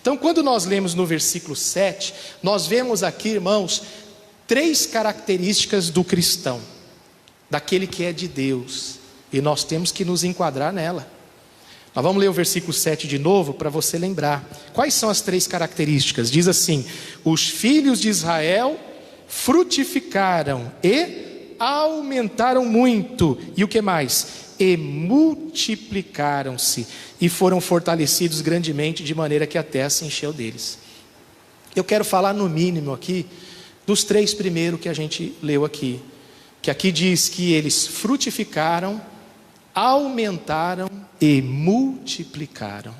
Então, quando nós lemos no versículo 7, nós vemos aqui, irmãos, 3 características do cristão, daquele que é de Deus, e nós temos que nos enquadrar nela. Nós vamos ler o versículo 7 de novo, para você lembrar. Quais são as 3 características? Diz assim: os filhos de Israel frutificaram e aumentaram muito. E o que mais? E multiplicaram-se e foram fortalecidos grandemente, de maneira que a terra se encheu deles. Eu quero falar no mínimo aqui dos 3 primeiros que a gente leu aqui, que aqui diz que eles frutificaram, aumentaram e multiplicaram.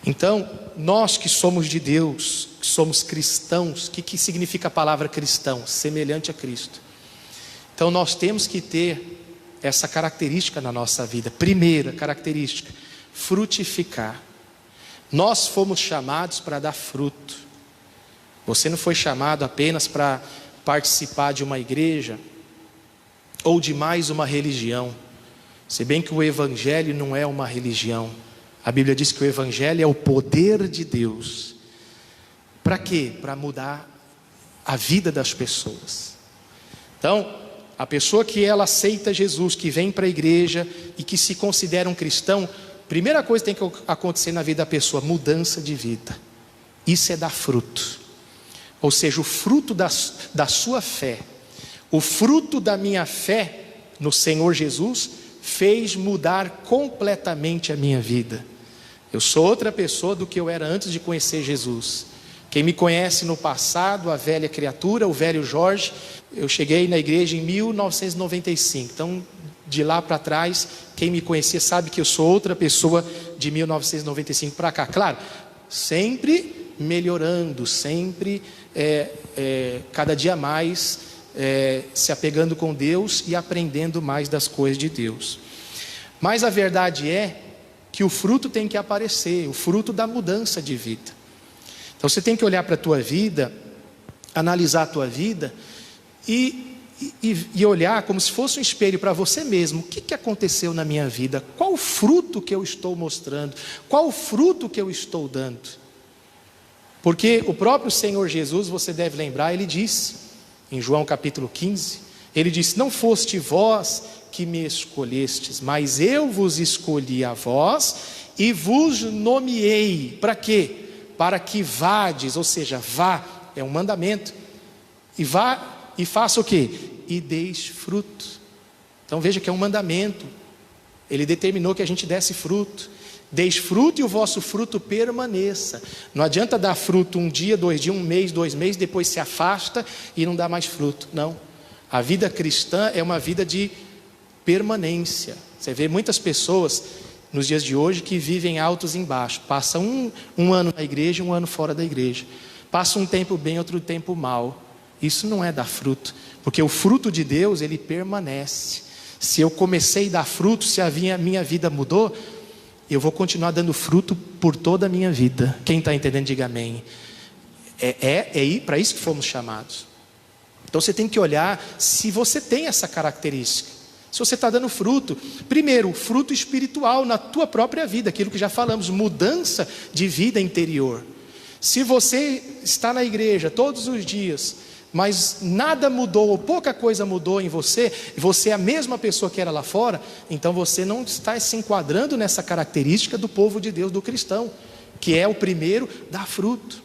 Então, nós que somos de Deus, que somos cristãos, o que significa a palavra cristão? Semelhante a Cristo. Então nós temos que ter essa característica na nossa vida. Primeira característica: frutificar. Nós fomos chamados para dar fruto. Você não foi chamado apenas para participar de uma igreja ou de mais uma religião. Se bem que o evangelho não é uma religião. A Bíblia diz que o evangelho é o poder de Deus. Para quê? Para mudar a vida das pessoas. Então, a pessoa que ela aceita Jesus, que vem para a igreja e que se considera um cristão, primeira coisa que tem que acontecer na vida da pessoa: mudança de vida. Isso é dar fruto. Ou seja, o fruto da sua fé, o fruto da minha fé no Senhor Jesus, fez mudar completamente a minha vida. Eu sou outra pessoa do que eu era antes de conhecer Jesus. Quem me conhece no passado, a velha criatura, o velho Jorge, eu cheguei na igreja em 1995. Então, de lá para trás, quem me conhecia sabe que eu sou outra pessoa de 1995 para cá. Claro, sempre melhorando, sempre cada dia mais se apegando com Deus e aprendendo mais das coisas de Deus. Mas a verdade é que o fruto tem que aparecer, o fruto da mudança de vida. Então você tem que olhar para a tua vida, analisar a tua vida e olhar como se fosse um espelho para você mesmo. O que aconteceu na minha vida? Qual o fruto que eu estou mostrando? Qual o fruto que eu estou dando? Porque o próprio Senhor Jesus, você deve lembrar, ele disse em João capítulo 15, ele disse: não foste vós que me escolhestes, mas eu vos escolhi a vós e vos nomeei. Para quê? Para que vades, ou seja, vá, é um mandamento, e vá e faça o quê? E deis fruto. Então veja que é um mandamento, ele determinou que a gente desse fruto. Deis fruto e o vosso fruto permaneça. Não adianta dar fruto um dia, 2 dias, 1 mês, 2 meses, depois se afasta e não dá mais fruto. Não, a vida cristã é uma vida de permanência. Você vê muitas pessoas nos dias de hoje que vivem altos e baixos. Passa um ano na igreja, 1 ano fora da igreja. Passa um tempo bem, outro tempo mal. Isso não é dar fruto, porque o fruto de Deus, ele permanece. Se eu comecei a dar fruto, se a minha vida mudou, eu vou continuar dando fruto por toda a minha vida. Quem está entendendo, diga amém. É para isso que fomos chamados. Então você tem que olhar se você tem essa característica, se você está dando fruto. Primeiro, fruto espiritual na tua própria vida, aquilo que já falamos, mudança de vida interior. Se você está na igreja todos os dias, mas nada mudou, ou pouca coisa mudou em você, e você é a mesma pessoa que era lá fora, então você não está se enquadrando nessa característica do povo de Deus, do cristão, que é o primeiro, dar fruto.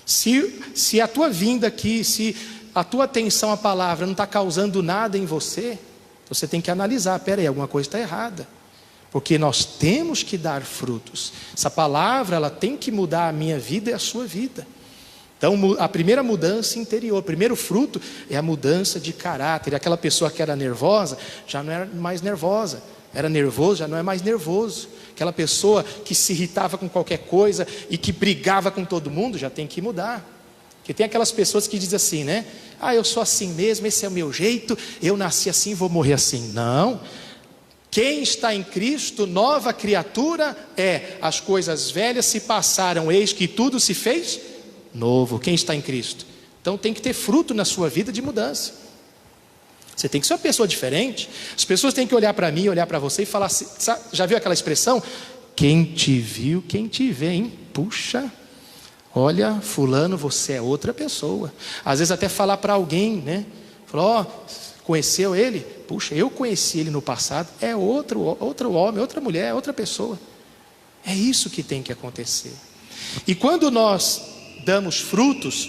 Se a tua vinda aqui, se a tua atenção à palavra não está causando nada em você, você tem que analisar: peraí, alguma coisa está errada, porque nós temos que dar frutos. Essa palavra, ela tem que mudar a minha vida e a sua vida. Então a primeira mudança interior, o primeiro fruto é a mudança de caráter. Aquela pessoa que era nervosa, já não era mais nervosa. Era nervoso, já não é mais nervoso. Aquela pessoa que se irritava com qualquer coisa e que brigava com todo mundo, já tem que mudar. Porque tem aquelas pessoas que dizem assim, né? Eu sou assim mesmo, esse é o meu jeito, eu nasci assim, vou morrer assim. Não. Quem está em Cristo, nova criatura é: as coisas velhas se passaram, eis que tudo se fez novo. Quem está em Cristo? Então tem que ter fruto na sua vida de mudança. Você tem que ser uma pessoa diferente. As pessoas têm que olhar para mim, olhar para você e falar assim, já viu aquela expressão? Quem te viu, quem te vê, hein? Puxa, Olha, fulano, você é outra pessoa. Às vezes até falar para alguém, né? Falar, conheceu ele? Puxa, eu conheci ele no passado. É outro homem, outra mulher, outra pessoa. É isso que tem que acontecer. E quando nós damos frutos,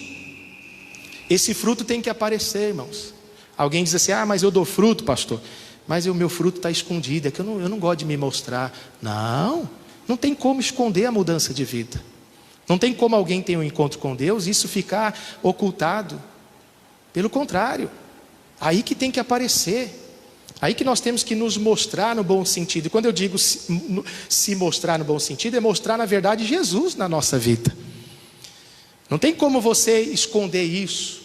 esse fruto tem que aparecer, irmãos. Alguém diz assim, mas eu dou fruto, pastor. Mas o meu fruto está escondido, é que eu não gosto de me mostrar. Não tem como esconder a mudança de vida. Não tem como alguém ter um encontro com Deus e isso ficar ocultado. Pelo contrário, aí que tem que aparecer. Aí que nós temos que nos mostrar no bom sentido. E quando eu digo se mostrar no bom sentido, é mostrar na verdade Jesus na nossa vida. Não tem como você esconder isso,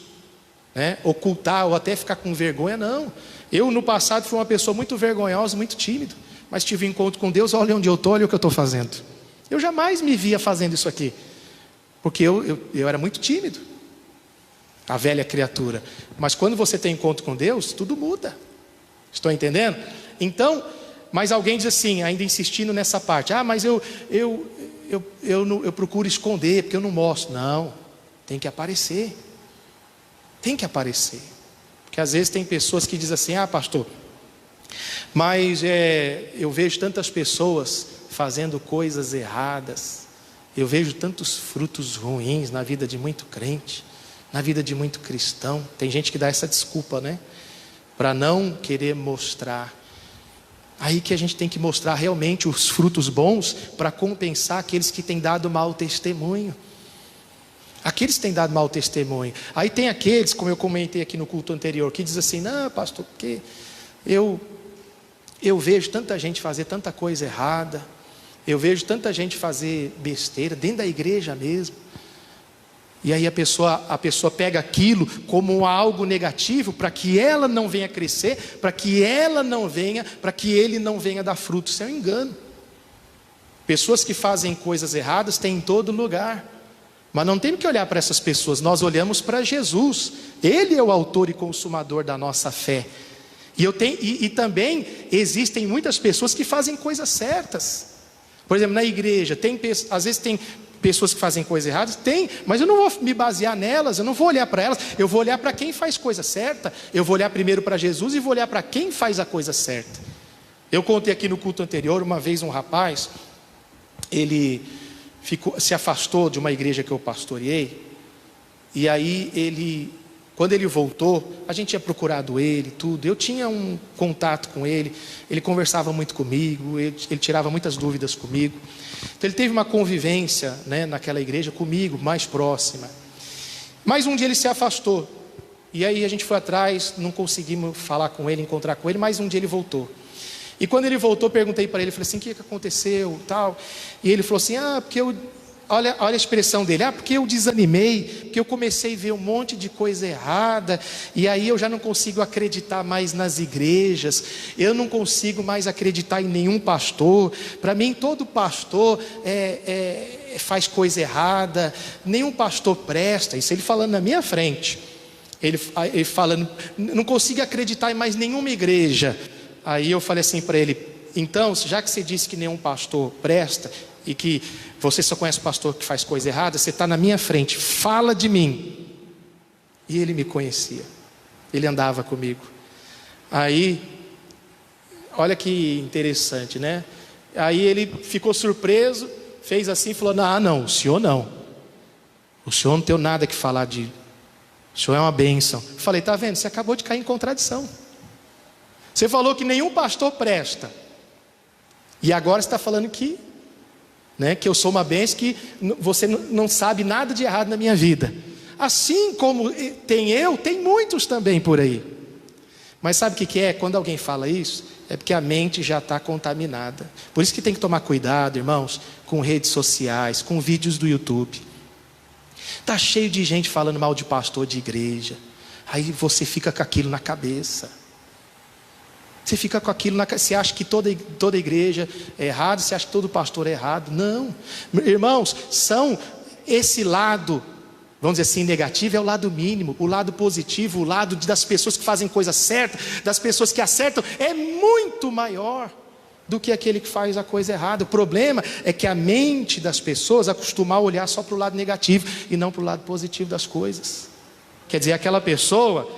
né? Ocultar ou até ficar com vergonha, não. Eu no passado fui uma pessoa muito vergonhosa, muito tímido. Mas tive um encontro com Deus, olha onde eu estou, olha o que eu estou fazendo. Eu jamais me via fazendo isso aqui. Porque eu era muito tímido. A velha criatura. Mas quando você tem encontro com Deus, tudo muda. Estou entendendo? Então, mas alguém diz assim, ainda insistindo nessa parte. Mas eu procuro esconder, porque eu não mostro. Não, tem que aparecer. Tem que aparecer. Porque às vezes tem pessoas que dizem assim, pastor, mas eu vejo tantas pessoas fazendo coisas erradas. Eu vejo tantos frutos ruins na vida de muito crente, na vida de muito cristão. Tem gente que dá essa desculpa, né? Para não querer mostrar. Aí que a gente tem que mostrar realmente os frutos bons para compensar aqueles que têm dado mau testemunho. Aqueles que têm dado mau testemunho. Aí tem aqueles, como eu comentei aqui no culto anterior, que diz assim, não, pastor, porque eu vejo tanta gente fazer tanta coisa errada. Eu vejo tanta gente fazer besteira dentro da igreja mesmo. E aí a pessoa pega aquilo como algo negativo para que ela não venha crescer, para que ele não venha dar fruto. Isso é um engano. Pessoas que fazem coisas erradas tem em todo lugar. Mas não temos que olhar para essas pessoas, nós olhamos para Jesus. Ele é o autor e consumador da nossa fé. E também existem muitas pessoas que fazem coisas certas. Por exemplo, na igreja, às vezes tem pessoas que fazem coisas erradas, mas eu não vou me basear nelas, eu não vou olhar para elas, eu vou olhar para quem faz coisa certa, eu vou olhar primeiro para Jesus e vou olhar para quem faz a coisa certa. Eu contei aqui no culto anterior, uma vez um rapaz, ele se afastou de uma igreja que eu pastoreei, e aí quando ele voltou, a gente tinha procurado ele, tudo, eu tinha um contato com ele conversava muito comigo, ele tirava muitas dúvidas comigo. Então ele teve uma convivência, né, naquela igreja comigo, mais próxima. Mas um dia ele se afastou, e aí a gente foi atrás, não conseguimos falar com ele, encontrar com ele, mas um dia ele voltou. E quando ele voltou, perguntei para ele, falei assim, o que aconteceu, tal? E ele falou assim, porque olha a expressão dele, porque eu desanimei, porque eu comecei a ver um monte de coisa errada, e aí eu já não consigo acreditar mais nas igrejas, eu não consigo mais acreditar em nenhum pastor. Para mim todo pastor faz coisa errada, nenhum pastor presta. Isso ele falando na minha frente, ele falando, não consigo acreditar em mais nenhuma igreja. Aí eu falei assim para ele, então, já que você disse que nenhum pastor presta, e que você só conhece o pastor que faz coisa errada, você está na minha frente, fala de mim. E ele me conhecia, ele andava comigo. Aí, olha que interessante, né? Aí ele ficou surpreso, fez assim e falou, não, o senhor não. O senhor não tem nada que falar o senhor é uma bênção. Eu falei, tá vendo, você acabou de cair em contradição. Você falou que nenhum pastor presta, e agora você está falando que eu sou uma bênção, que você não sabe nada de errado na minha vida. Assim como tem muitos também por aí. Mas sabe o que é? Quando alguém fala isso, é porque a mente já está contaminada. Por isso que tem que tomar cuidado, irmãos, com redes sociais, com vídeos do YouTube. Está cheio de gente falando mal de pastor de igreja. Aí você fica com aquilo na cabeça. Você fica com aquilo, você acha que toda igreja é errada, você acha que todo pastor é errado. Não, irmãos, esse lado, vamos dizer assim, negativo é o lado mínimo. O lado positivo, o lado das pessoas que fazem coisa certa, das pessoas que acertam, é muito maior. do que aquele que faz a coisa errada. O problema é que a mente das pessoas acostuma a olhar só para o lado negativo e não para o lado positivo das coisas. Quer dizer, aquela pessoa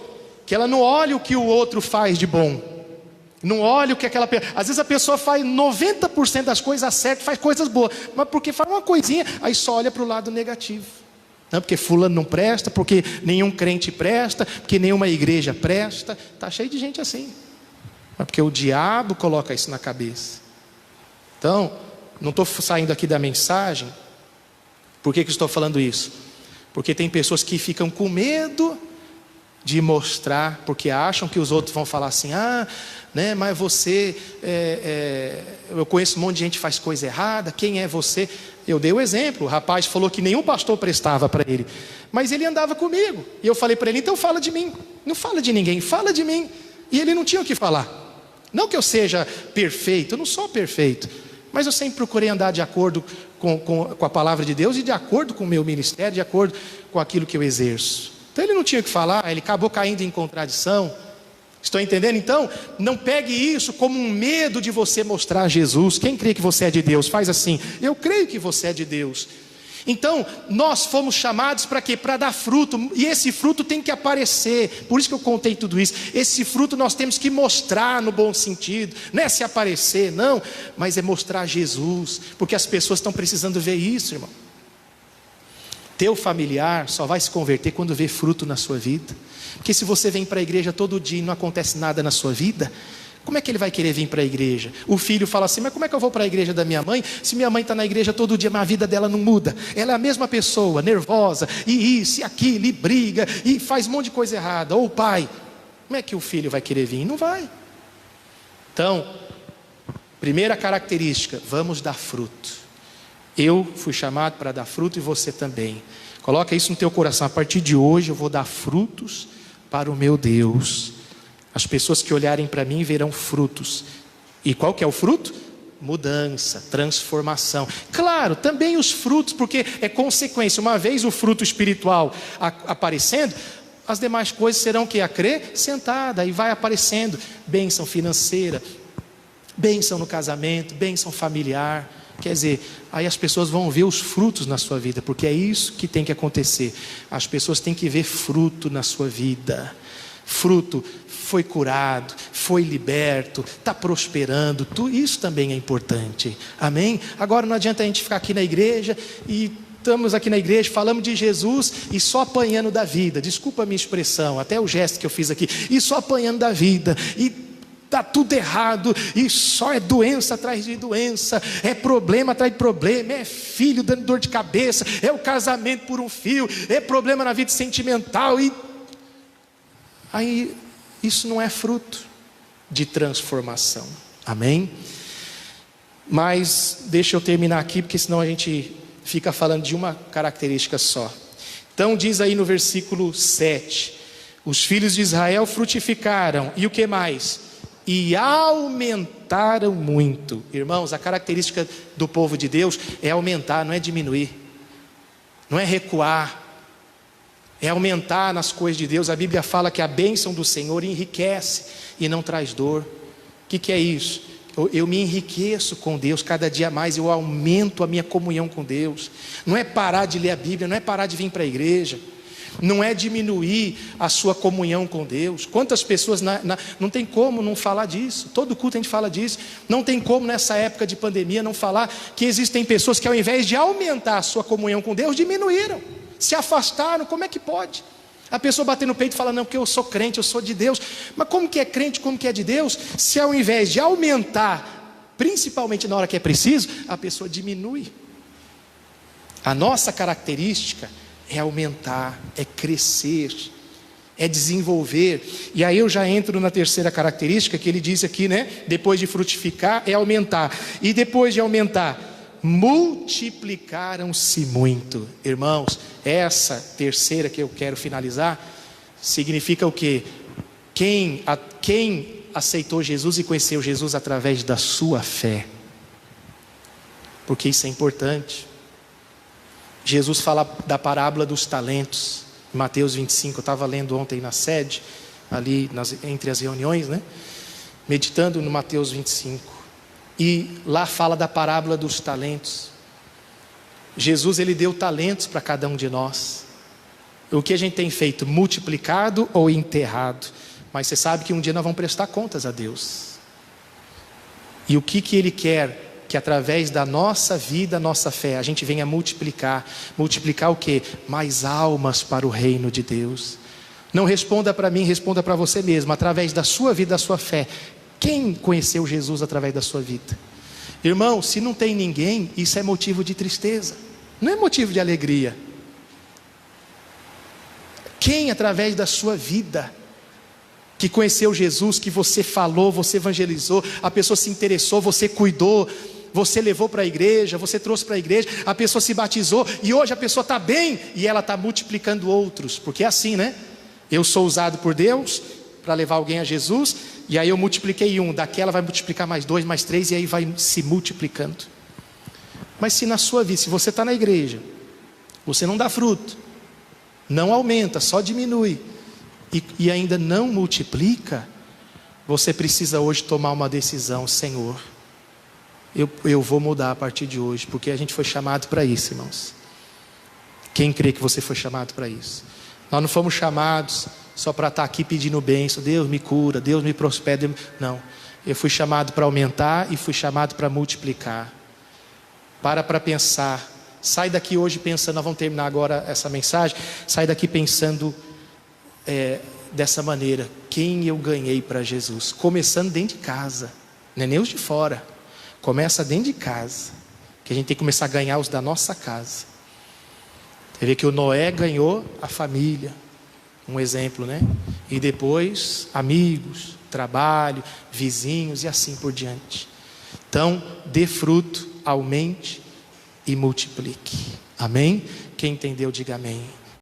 que ela não olha o que o outro faz de bom, não olha o que aquela pessoa... Às vezes a pessoa faz 90% das coisas certas, faz coisas boas, mas porque faz uma coisinha, aí só olha para o lado negativo. Não, porque fulano não presta, porque nenhum crente presta, porque nenhuma igreja presta. Está cheio de gente assim. Mas porque o diabo coloca isso na cabeça. Então, não estou saindo aqui da mensagem. Por que estou falando isso? Porque tem pessoas que ficam com medo de mostrar, porque acham que os outros vão falar assim, né, mas você, eu conheço um monte de gente que faz coisa errada, quem é você? Eu dei o exemplo, o rapaz falou que nenhum pastor prestava para ele, mas ele andava comigo, e eu falei para ele, então fala de mim, não fala de ninguém, fala de mim, e ele não tinha o que falar, não que eu seja perfeito, eu não sou perfeito, mas eu sempre procurei andar de acordo com a palavra de Deus, e de acordo com o meu ministério, de acordo com aquilo que eu exerço. Então ele não tinha o que falar, ele acabou caindo em contradição. Estão entendendo? Então, não pegue isso como um medo de você mostrar Jesus. Quem crê que você é de Deus? Faz assim, eu creio que você é de Deus. Então, nós fomos chamados para quê? Para dar fruto, e esse fruto tem que aparecer. Por isso que eu contei tudo isso. Esse fruto nós temos que mostrar no bom sentido. Não é se aparecer, não, mas é mostrar Jesus, porque as pessoas estão precisando ver isso, irmão. Teu familiar só vai se converter quando vê fruto na sua vida. Porque se você vem para a igreja todo dia e não acontece nada na sua vida, como é que ele vai querer vir para a igreja? O filho fala assim, mas como é que eu vou para a igreja da minha mãe, se minha mãe está na igreja todo dia, mas a vida dela não muda? Ela é a mesma pessoa, nervosa, e isso, e aquilo, e briga, e faz um monte de coisa errada. Ou o pai, como é que o filho vai querer vir? Não vai. Então, primeira característica, vamos dar fruto. Eu fui chamado para dar fruto e você também. Coloca isso no teu coração. A partir de hoje eu vou dar frutos para o meu Deus. As pessoas que olharem para mim verão frutos. E qual que é o fruto? Mudança, transformação. Claro, também os frutos, porque é consequência. Uma vez o fruto espiritual aparecendo, as demais coisas serão que acrescentada, e vai aparecendo bênção financeira, bênção no casamento, bênção familiar. Quer dizer, aí as pessoas vão ver os frutos na sua vida, porque é isso que tem que acontecer. As pessoas têm que ver fruto na sua vida. Fruto, foi curado, foi liberto, está prosperando, tudo isso também é importante. Amém? Agora não adianta a gente ficar aqui na igreja e estamos aqui na igreja, falamos de Jesus e só apanhando da vida. Desculpa a minha expressão, até o gesto que eu fiz aqui, e só apanhando da vida, e está tudo errado, e só é doença atrás de doença, é problema atrás de problema, é filho dando dor de cabeça, é o casamento por um fio, é problema na vida sentimental, e aí isso não é fruto de transformação. Amém? Mas deixa eu terminar aqui, porque senão a gente fica falando de uma característica só. Então diz aí no versículo 7, os filhos de Israel frutificaram, e o que mais? E aumentaram muito. Irmãos, a característica do povo de Deus é aumentar, não é diminuir, não é recuar, é aumentar nas coisas de Deus. A Bíblia fala que a bênção do Senhor enriquece e não traz dor. O que é isso? Eu me enriqueço com Deus cada dia mais, eu aumento a minha comunhão com Deus. Não é parar de ler a Bíblia, não é parar de vir para a igreja, não é diminuir a sua comunhão com Deus. Quantas pessoas, não tem como não falar disso, todo culto a gente fala disso. Não tem como nessa época de pandemia não falar que existem pessoas que ao invés de aumentar a sua comunhão com Deus, diminuíram, se afastaram. Como é que pode? A pessoa bater no peito e fala, não, porque eu sou crente, eu sou de Deus. Mas como que é crente, como que é de Deus, se ao invés de aumentar, principalmente na hora que é preciso, a pessoa diminui? A nossa característica é aumentar, é crescer, é desenvolver. E aí eu já entro na terceira característica que ele diz aqui, né? Depois de frutificar é aumentar, e depois de aumentar, multiplicaram-se muito. Irmãos, essa terceira que eu quero finalizar significa o quê? Quem aceitou Jesus e conheceu Jesus através da sua fé, porque isso é importante. Jesus fala da parábola dos talentos, em Mateus 25, eu estava lendo ontem na sede, ali entre as reuniões, né? Meditando no Mateus 25. E lá fala da parábola dos talentos. Jesus, ele deu talentos para cada um de nós. O que a gente tem feito? Multiplicado ou enterrado? Mas você sabe que um dia nós vamos prestar contas a Deus. E o que ele quer? Que através da nossa vida, nossa fé, a gente venha multiplicar. Multiplicar o quê? Mais almas para o reino de Deus. Não responda para mim, responda para você mesmo. Através da sua vida, da sua fé, quem conheceu Jesus através da sua vida? Irmão, se não tem ninguém, isso é motivo de tristeza, não é motivo de alegria. Quem através da sua vida que conheceu Jesus, que você falou, você evangelizou, a pessoa se interessou, você cuidou, você levou para a igreja, você trouxe para a igreja, a pessoa se batizou e hoje a pessoa está bem e ela está multiplicando outros, porque é assim, né? Eu sou usado por Deus para levar alguém a Jesus, e aí eu multipliquei um, daquela vai multiplicar mais 2, mais 3, e aí vai se multiplicando. Mas se na sua vida, se você está na igreja, você não dá fruto, não aumenta, só diminui, e ainda não multiplica, você precisa hoje tomar uma decisão. Senhor, eu vou mudar a partir de hoje, porque a gente foi chamado para isso, irmãos. Quem crê que você foi chamado para isso? Nós não fomos chamados só para estar aqui pedindo bênção, Deus me cura, Deus me prospera. Não, eu fui chamado para aumentar e fui chamado para multiplicar. Para pensar, sai daqui hoje pensando, nós vamos terminar agora essa mensagem, sai daqui pensando dessa maneira: quem eu ganhei para Jesus? Começando dentro de casa, não é nem os de fora, começa dentro de casa, que a gente tem que começar a ganhar os da nossa casa. Você vê que o Noé ganhou a família, um exemplo, né? E depois amigos, trabalho, vizinhos e assim por diante. Então, dê fruto, aumente e multiplique. Amém? Quem entendeu, diga amém.